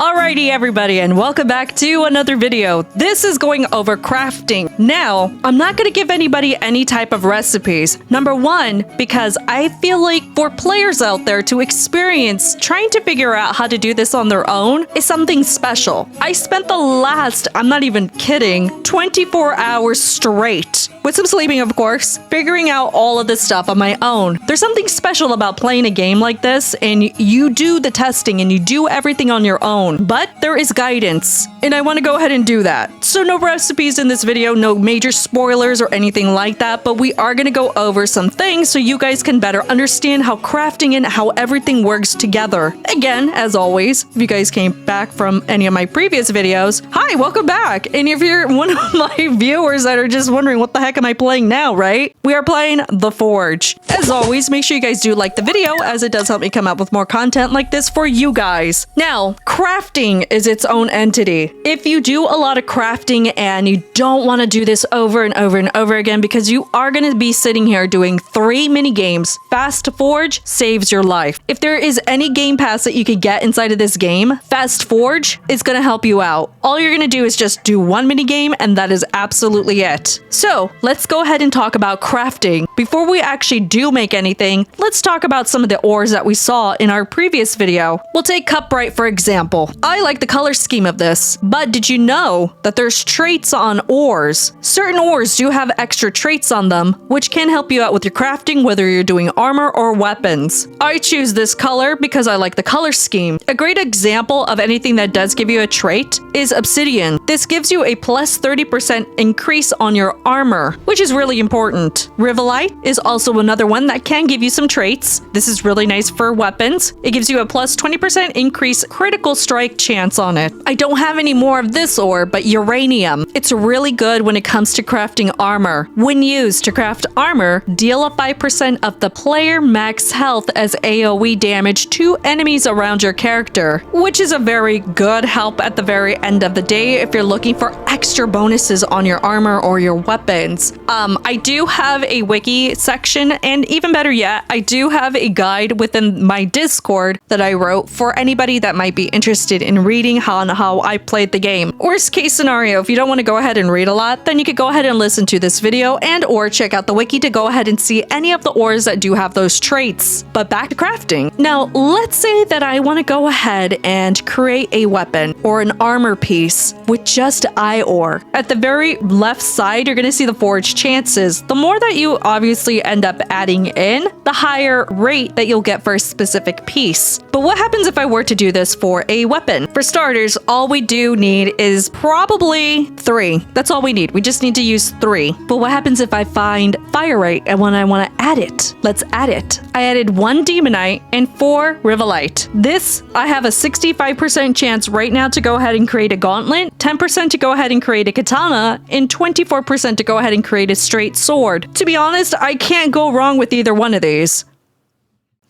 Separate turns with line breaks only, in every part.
Alrighty everybody, and welcome back to another video. This is going over crafting. Now, I'm not going to give anybody any type of recipes. Number one, because I feel like for players out there to experience trying to figure out how to do this on their own is something special. I spent the last, I'm not even kidding, 24 hours straight, with some sleeping of course, figuring out all of this stuff on my own. There's something special about playing a game like this, and you do the testing and you do everything on your own. But there is guidance, and I want to go ahead and do that. So no recipes in this video, no major spoilers or anything like that, but we are going to go over some things so you guys can better understand how crafting and how everything works together. Again, as always, if you guys came back from any of my previous videos, hi, welcome back. And if you're one of my viewers that are just wondering what the heck am I playing now, right? We are playing The Forge. As always, make sure you guys do like the video, as it does help me come up with more content like this for you guys. Now, crafting is its own entity. If you do a lot of crafting and you don't want to do this over and over and over again, because you are going to be sitting here doing 3 mini games, Fast Forge saves your life. If there is any game pass that you could get inside of this game, Fast Forge is going to help you out. All you're going to do is just do 1 mini game, and that is absolutely it. So let's go ahead and talk about crafting. Before we actually do make anything, let's talk about some of the ores that we saw in our previous video. We'll take Cupright for example. I like the color scheme of this, but did you know that there's traits on ores? Certain ores do have extra traits on them, which can help you out with your crafting, whether you're doing armor or weapons. I choose this color because I like the color scheme. A great example of anything that does give you a trait is obsidian. This gives you a plus 30% increase on your armor, which is really important. Rivelite is also another one that can give you some traits. This is really nice for weapons. It gives you a plus 20% increase critical strike chance on it. I don't have any more of this ore, but uranium. It's really good when it comes to crafting armor. When used to craft armor, deal a 5% of the player max health as AoE damage to enemies around your character, which is a very good help at the very end of the day if you're looking for extra bonuses on your armor or your weapons. I do have a wiki section, and even better yet, I do have a guide within my Discord that I wrote for anybody that might be interested in reading on how I played the game. Worst case scenario, if you don't want to go ahead and read a lot, then you could go ahead and listen to this video and or check out the wiki to go ahead and see any of the ores that do have those traits. But back to crafting. Now, let's say that I want to go ahead and create a weapon or an armor piece with just eye ore. At the very left side, you're going to see the forge chances. The more that you obviously end up adding in, the higher rate that you'll get for a specific piece. But what happens if I were to do this for a weapon? For starters, all we do need is probably 3. That's all we need. We just need to use 3. But what happens if I find Firite and when I want to add it? Let's add it. I added 1 Demonite and 4 Rivelite. This, I have a 65% chance right now to go ahead and create a gauntlet, 10% to go ahead and create a katana, and 24% to go ahead and create a straight sword. To be honest, I can't go wrong with either one of these.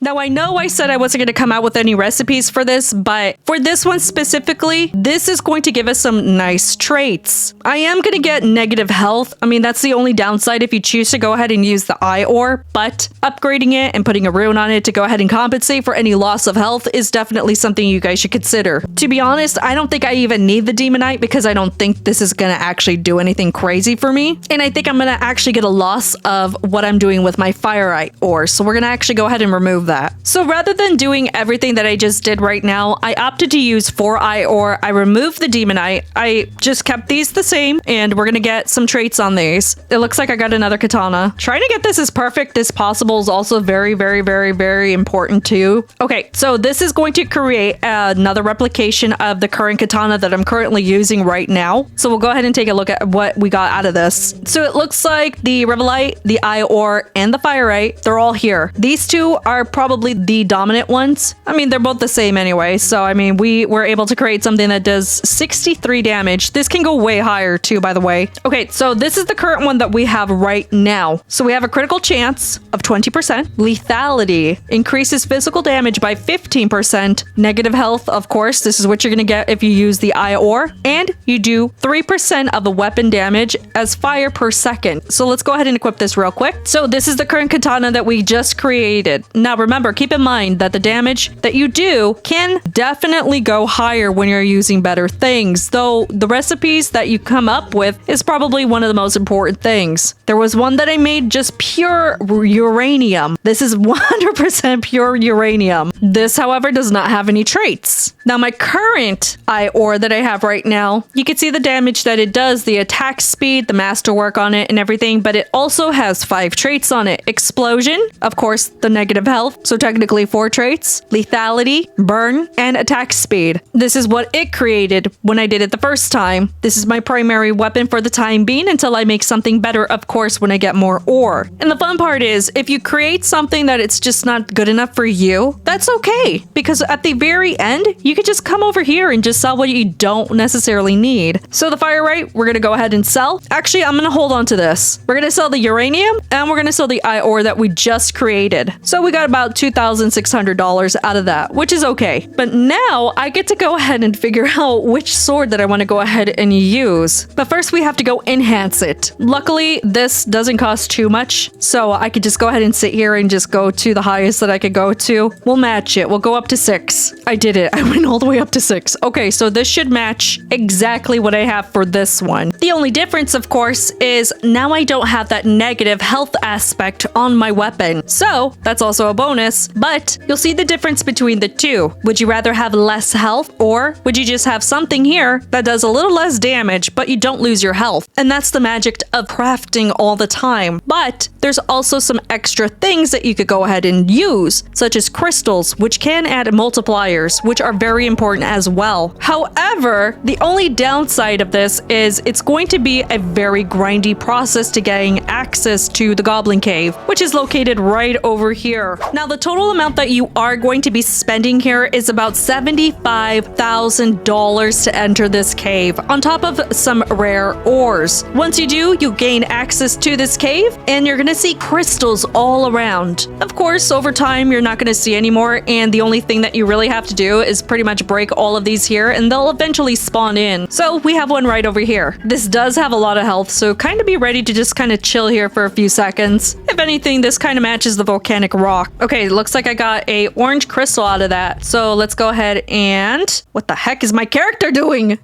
Now, I know I said I wasn't going to come out with any recipes for this, but for this one specifically, this is going to give us some nice traits. I am going to get negative health. I mean, that's the only downside if you choose to go ahead and use the eye ore, but upgrading it and putting a rune on it to go ahead and compensate for any loss of health is definitely something you guys should consider. To be honest, I don't think I even need the Demonite because I don't think this is going to actually do anything crazy for me. And I think I'm going to actually get a loss of what I'm doing with my Firite ore. So we're going to actually go ahead and remove that. So rather than doing everything that I just did right now, I opted to use 4 eye ore. I removed the Demonite. I just kept these the same, and we're gonna get some traits on these. It looks like I got another katana. Trying to get this as perfect as possible is also very, very, very, very important too. Okay, so this is going to create another replication of the current katana that I'm currently using right now. So we'll go ahead and take a look at what we got out of this. So it looks like the Rivelite, the eye ore, and the Firite, they're all here. These 2 are probably the dominant ones. I mean, they're both the same anyway. So, I mean, we were able to create something that does 63 damage. This can go way higher too, by the way. Okay, so this is the current one that we have right now. So we have a critical chance of 20%. Lethality increases physical damage by 15%. Negative health, of course. This is what you're going to get if you use the eye ore. And you do 3% of the weapon damage as fire per second. So let's go ahead and equip this real quick. So this is the current katana that we just created. Now, remember remember, keep in mind that the damage that you do can definitely go higher when you're using better things, though the recipes that you come up with is probably one of the most important things. There was one that I made just pure uranium. This is 100% pure uranium. This, however, does not have any traits. Now, my current eye ore that I have right now, you can see the damage that it does, the attack speed, the masterwork on it, and everything, but it also has 5 traits on it. Explosion, of course, the negative health, so technically 4 traits, lethality, burn, and attack speed. This is what it created when I did it the first time. This is my primary weapon for the time being until I make something better, of course, when I get more ore. And the fun part is, if you create something that it's just not good enough for you, that's okay, because at the very end, you could just come over here and just sell what you don't necessarily need. So the Firelight, we're gonna go ahead and sell. Actually, I'm gonna hold on to this. We're gonna sell the uranium, and we're gonna sell the eye ore that we just created. So we got about $2,600 out of that, which is okay. But now I get to go ahead and figure out which sword that I want to go ahead and use. But first we have to go enhance it. Luckily, this doesn't cost too much, so I could just go ahead and sit here and just go to the highest that I could go to. We'll match it. We'll go up to 6. I did it. I went all the way up to 6. Okay, so this should match exactly what I have for this one. The only difference, of course, is now I don't have that negative health aspect on my weapon. So that's also a bonus, but you'll see the difference between the two. Would you rather have less health, or would you just have something here that does a little less damage, but you don't lose your health? And that's the magic of crafting all the time. But there's also some extra things that you could go ahead and use, such as crystals, which can add multipliers, which are very important as well. However, the only downside of this is it's going to be a very grindy process to getting access to the Goblin Cave, which is located right over here. Now, the total amount that you are going to be spending here is about $75,000 to enter this cave, on top of some rare ores. Once you do, you gain access to this cave, and you're gonna see crystals all around. Of course, over time, you're not gonna see any more, and the only thing that you really have to do is pretty much break all of these here, and they'll eventually spawn in. So we have one right over here. This does have a lot of health, so kind of be ready to just kind of chill here for a few seconds. If anything, this kind of matches the volcanic rock. Okay, looks like I got a orange crystal out of that. So let's go ahead and... What the heck is my character doing?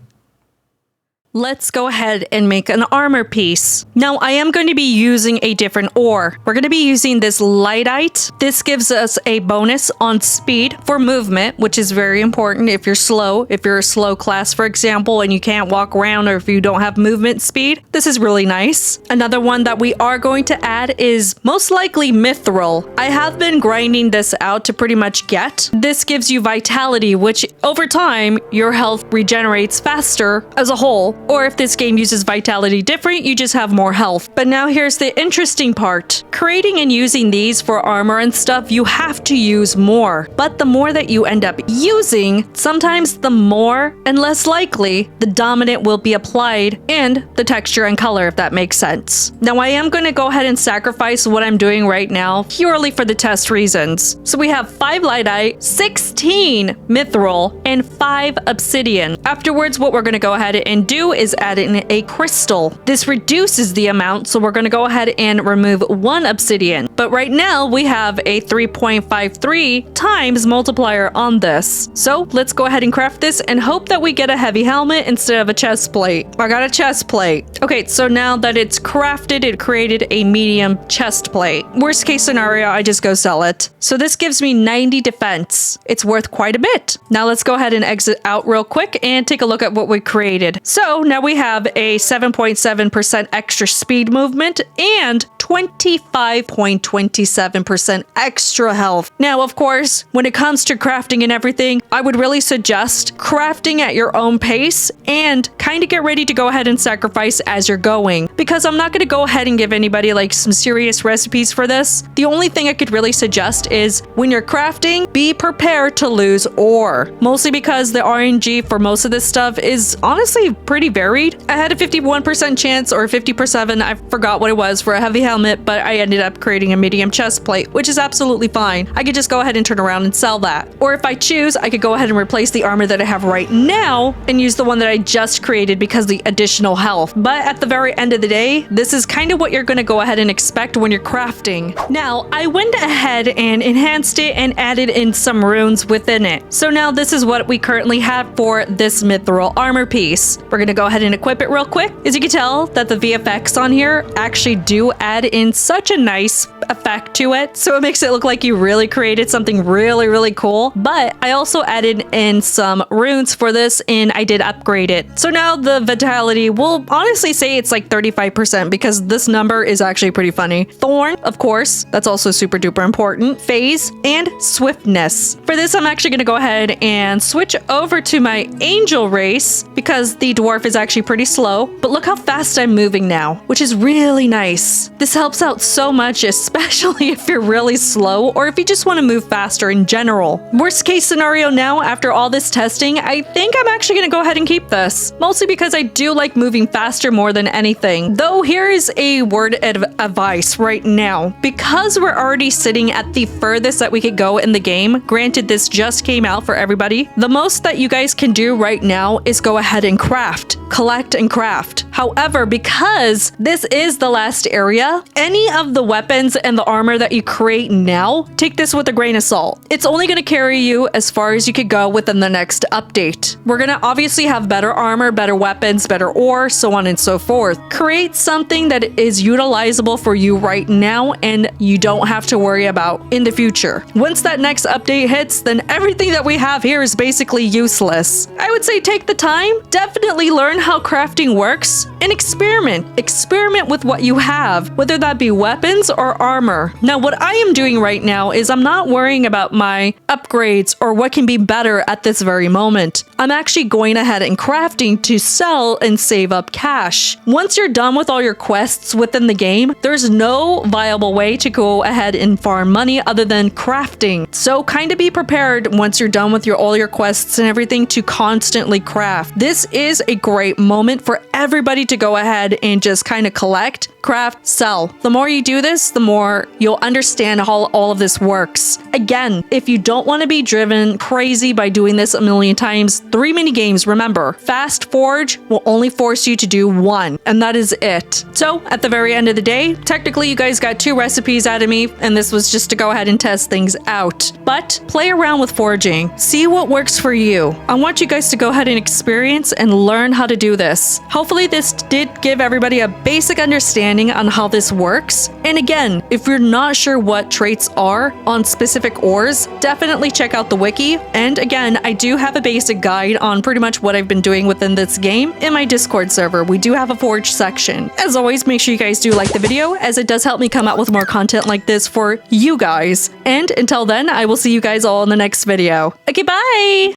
Let's go ahead and make an armor piece. Now, I am going to be using a different ore. We're going to be using this lightite. This gives us a bonus on speed for movement, which is very important if you're slow. If you're a slow class, for example, and you can't walk around, or if you don't have movement speed, this is really nice. Another one that we are going to add is most likely mithril. I have been grinding this out to pretty much get. This gives you vitality, which over time, your health regenerates faster as a whole. Or if this game uses vitality different, you just have more health. But now here's the interesting part. Creating and using these for armor and stuff, you have to use more. But the more that you end up using, sometimes the more and less likely the dominant will be applied and the texture and color, if that makes sense. Now, I am going to go ahead and sacrifice what I'm doing right now purely for the test reasons. So we have 5 lightite, 16 mithril, and 5 obsidian. Afterwards, what we're going to go ahead and do is add in a crystal. This reduces the amount, so we're going to go ahead and remove 1 obsidian. But right now, we have a 3.53 times multiplier on this. So let's go ahead and craft this and hope that we get a heavy helmet instead of a chest plate. I got a chest plate. Okay, so now that it's crafted, it created a medium chest plate. Worst case scenario, I just go sell it. So this gives me 90 defense. It's worth quite a bit. Now let's go ahead and exit out real quick and take a look at what we created. So now we have a 7.7% extra speed movement and 25.27% extra health. Now, of course, when it comes to crafting and everything, I would really suggest crafting at your own pace and kind of get ready to go ahead and sacrifice as you're going, because I'm not going to go ahead and give anybody like some serious recipes for this. The only thing I could really suggest is when you're crafting, be prepared to lose ore, mostly because the RNG for most of this stuff is honestly pretty varied. I had a 51% chance or 50%, I forgot what it was, for a heavy helmet, but I ended up creating a medium chest plate, which is absolutely fine. I could just go ahead and turn around and sell that. Or if I choose, I could go ahead and replace the armor that I have right now and use the one that I just created because of the additional health. But at the very end of the day, this is kind of what you're going to go ahead and expect when you're crafting. Now, I went ahead and enhanced it and added in some runes within it. So now this is what we currently have for this mithril armor piece. We're going to go ahead and equip it real quick. As you can tell that the VFX on here actually do add in such a nice effect to it. So it makes it look like you really created something really, really cool. But I also added in some runes for this and I did upgrade it. So now the vitality, will honestly say it's like 35% because this number is actually pretty funny. Thorn, of course, that's also super duper important. Phase and swiftness. For this, I'm actually going to go ahead and switch over to my angel race because the dwarf is actually pretty slow. But look how fast I'm moving now, which is really nice. This helps out so much, especially if you're really slow or if you just want to move faster in general. Worst case scenario now, after all this testing, I think I'm actually going to go ahead and keep this. Mostly because I do like moving faster more than anything. Though here is a word of advice right now. Because we're already sitting at the furthest that we could go in the game, granted this just came out for everybody, the most that you guys can do right now is go ahead and craft. Collect and craft. However, because this is the last area, any of the weapons and the armor that you create now, take this with a grain of salt. It's only going to carry you as far as you could go within the next update. We're going to obviously have better armor, better weapons, better ore, so on and so forth. Create something that is utilizable for you right now and you don't have to worry about in the future. Once that next update hits, then everything that we have here is basically useless. I would say take the time, definitely learn how crafting works, and experiment. Experiment with what you have, whether that be weapons or armor. Now, what I am doing right now is I'm not worrying about my upgrades or what can be better at this very moment. I'm actually going ahead and crafting to sell and save up cash. Once you're done with all your quests within the game, there's no viable way to go ahead and farm money other than crafting. So kind of be prepared once you're done with all your quests and everything to constantly craft. This is a great moment for everybody to go ahead and just kind of collect, craft, sell. The more you do this, the more you'll understand how all of this works. Again, if you don't want to be driven crazy by doing this a million times, 3 mini games, remember, Fast Forge will only force you to do 1, and that is it. So at the very end of the day, technically you guys got 2 recipes out of me, and this was just to go ahead and test things out. But play around with forging. See what works for you. I want you guys to go ahead and experience and learn how to do this. Hopefully this did give everybody a basic understanding on how this works. And again, if you're not sure what traits are on specific ores, definitely check out the wiki. And again, I do have a basic guide on pretty much what I've been doing within this game in my Discord server. We do have a forge section. As always, make sure you guys do like the video, as it does help me come out with more content like this for you guys. And until then, I will see you guys all in the next video. Okay, bye!